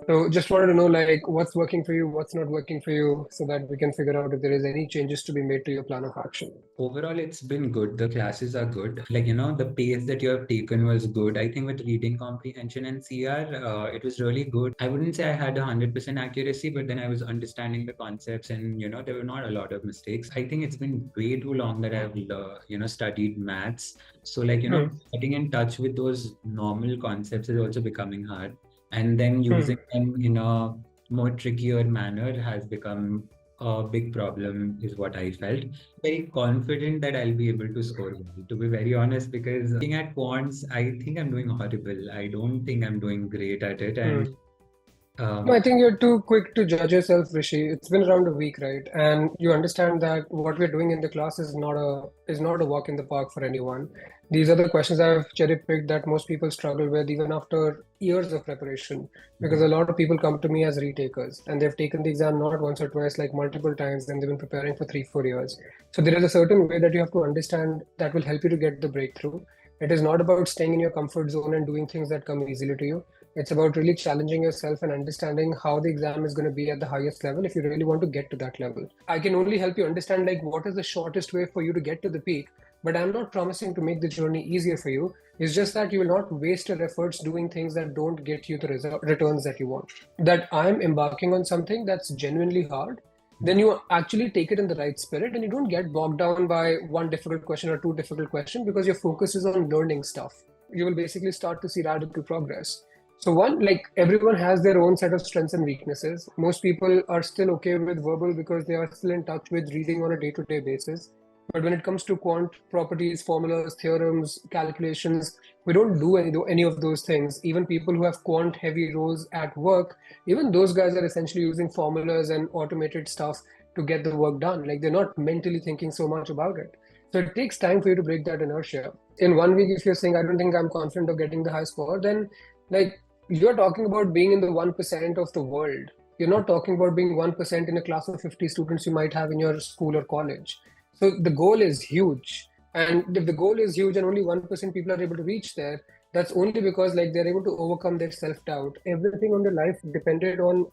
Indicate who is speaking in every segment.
Speaker 1: So just wanted to know like what's working for you, what's not working for you, so that we can figure out if there is any changes to be made to your plan of action.
Speaker 2: Overall, it's been good. The classes are good. The pace that you have taken was good. I think with reading comprehension and CR, it was really good. I wouldn't say I had 100% accuracy, but then I was understanding the concepts and, there were not a lot of mistakes. I think it's been way too long that I've, studied maths. So getting in touch with those normal concepts is also becoming hard. And then using them in a more trickier manner has become a big problem, is what I felt. Very confident that I'll be able to score well, to be very honest, because looking at quants, I think I'm doing horrible. I don't think I'm doing great at it. And
Speaker 1: No, I think you're too quick to judge yourself, Rishi. It's been around a week, right? And you understand that what we're doing in the class is not a walk in the park for anyone. These are the questions I've cherry-picked that most people struggle with even after years of preparation. Because a lot of people come to me as retakers and they've taken the exam not once or twice, like multiple times, and they've been preparing for 3-4 years. So there is a certain way that you have to understand that will help you to get the breakthrough. It is not about staying in your comfort zone and doing things that come easily to you. It's about really challenging yourself and understanding how the exam is going to be at the highest level if you really want to get to that level. I can only help you understand like what is the shortest way for you to get to the peak, but I'm not promising to make the journey easier for you. It's just that you will not waste your efforts doing things that don't get you the returns that you want. That I'm embarking on something that's genuinely hard, then you actually take it in the right spirit and you don't get bogged down by one difficult question or two difficult questions because your focus is on learning stuff. You will basically start to see radical progress. So one, like everyone has their own set of strengths and weaknesses. Most people are still okay with verbal because they are still in touch with reading on a day-to-day basis. But when it comes to quant properties, formulas, theorems, calculations, we don't do any of those things. Even people who have quant heavy roles at work, even those guys are essentially using formulas and automated stuff to get the work done. Like they're not mentally thinking so much about it. So it takes time for you to break that inertia. In 1 week, if you're saying, I don't think I'm confident of getting the high score, then like you're talking about being in the 1% of the world. You're not talking about being 1% in a class of 50 students you might have in your school or college. So the goal is huge. And if the goal is huge and only 1% people are able to reach there, that's only because like they're able to overcome their self-doubt. Everything on their life depended on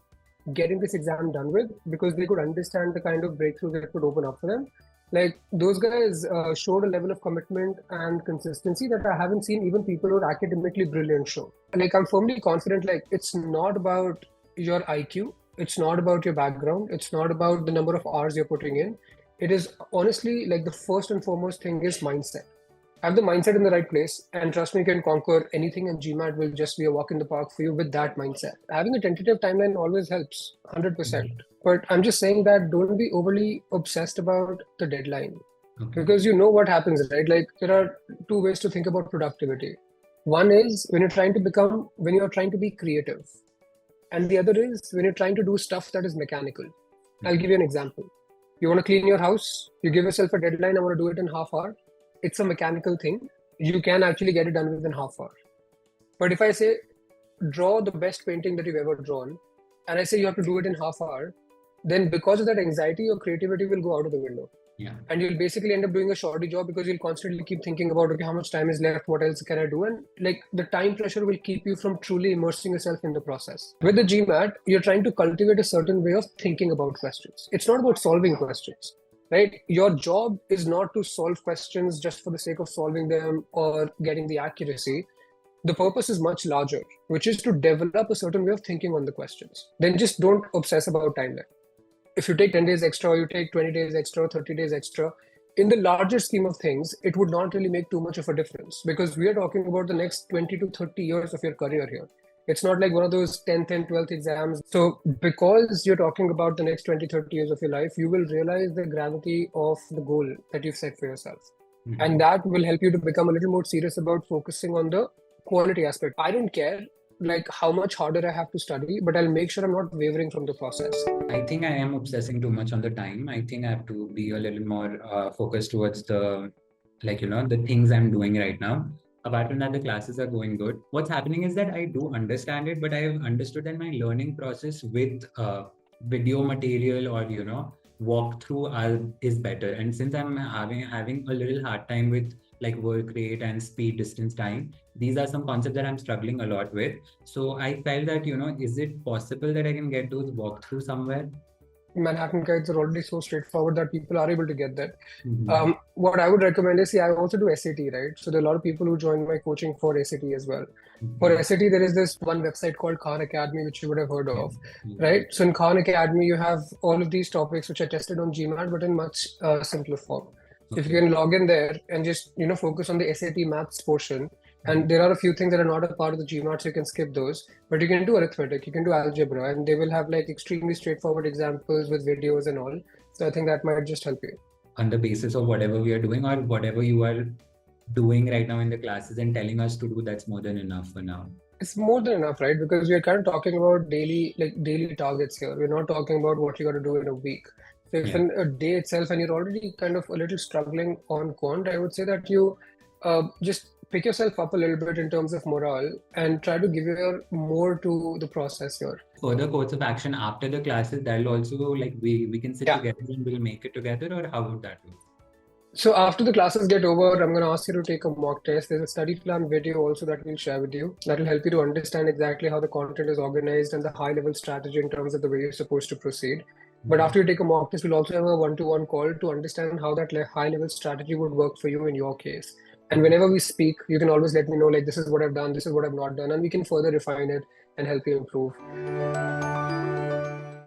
Speaker 1: getting this exam done with because they could understand the kind of breakthrough that could open up for them. Like those guys showed a level of commitment and consistency that I haven't seen even people who are academically brilliant show. Like I'm firmly confident, like it's not about your IQ, it's not about your background, it's not about the number of hours you're putting in. It is honestly like the first and foremost thing is mindset. Have the mindset in the right place, and trust me, you can conquer anything, and GMAT will just be a walk in the park for you with that mindset. Having a tentative timeline always helps, 100%. But I'm just saying that don't be overly obsessed about the deadline. Because you know what happens, right? Like there are two ways to think about productivity. One is when you're trying to be creative. And the other is when you're trying to do stuff that is mechanical. I'll give you an example. You want to clean your house, you give yourself a deadline, I want to do it in half hour. It's a mechanical thing. You can actually get it done within half hour. But if I say, draw the best painting that you've ever drawn, and I say you have to do it in half hour, then because of that anxiety, your creativity will go out of the window.
Speaker 2: Yeah.
Speaker 1: And you'll basically end up doing a shoddy job because you'll constantly keep thinking about, okay, how much time is left? What else can I do? And like the time pressure will keep you from truly immersing yourself in the process. With the GMAT, you're trying to cultivate a certain way of thinking about questions. It's not about solving questions, right? Your job is not to solve questions just for the sake of solving them or getting the accuracy. The purpose is much larger, which is to develop a certain way of thinking on the questions. Then just don't obsess about timeline. If you take 10 days extra, or you take 20 days extra, 30 days extra, in the larger scheme of things, it would not really make too much of a difference because we are talking about the next 20 to 30 years of your career here. It's not like one of those 10th and 12th exams. So because you're talking about the next 20, 30 years of your life, you will realize the gravity of the goal that you've set for yourself. And that will help you to become a little more serious about focusing on the quality aspect. I don't care like how much harder I have to study, but I'll make sure I'm not wavering from the process.
Speaker 2: I think I am obsessing too much on the time. I think I have to be a little more focused towards the things I'm doing right now. Apart from that, the classes are going good. What's happening is that I do understand it, but I have understood that my learning process with video material or walkthrough is better. And since I'm having a little hard time with like work rate and speed, distance, time. These are some concepts that I'm struggling a lot with. So I felt that, is it possible that I can get those walkthrough somewhere?
Speaker 1: Manhattan guides are already so straightforward that people are able to get that.
Speaker 2: Mm-hmm.
Speaker 1: What I would recommend is, see, I also do SAT, right? So there are a lot of people who join my coaching for SAT as well. For
Speaker 2: Mm-hmm.
Speaker 1: SAT, there is this one website called Khan Academy, which you would have heard
Speaker 2: Yeah.
Speaker 1: of,
Speaker 2: Yeah.
Speaker 1: right? So in Khan Academy, you have all of these topics which are tested on GMAT, but in much simpler form. So if you
Speaker 2: Okay.
Speaker 1: can log in there and just focus on the SAT maths portion, and there are a few things that are not a part of the GMAT, so you can skip those. But you can do arithmetic, you can do algebra, and they will have like extremely straightforward examples with videos and all. So I think that might just help you.
Speaker 2: On the basis of whatever we are doing or whatever you are doing right now in the classes and telling us to do, that's more than enough for now.
Speaker 1: It's more than enough, right? Because we are kind of talking about daily targets here. We're not talking about what you got to do in a week. So if
Speaker 2: Yeah.
Speaker 1: in a day itself, and you're already kind of a little struggling on quant, I would say that you just pick yourself up a little bit in terms of morale and try to give your more to the process here.
Speaker 2: Further course of action after the classes, that'll also like we can sit
Speaker 1: Yeah.
Speaker 2: together and we'll make it together, or how would that work?
Speaker 1: So after the classes get over, I'm going to ask you to take a mock test. There's a study plan video also that we'll share with you. That will help you to understand exactly how the content is organized and the high level strategy in terms of the way you're supposed to proceed. But after you take a mock test, we'll also have a one-to-one call to understand how that high level strategy would work for you in your case. And whenever we speak, you can always let me know, like, this is what I've done, this is what I've not done, and we can further refine it and help you improve.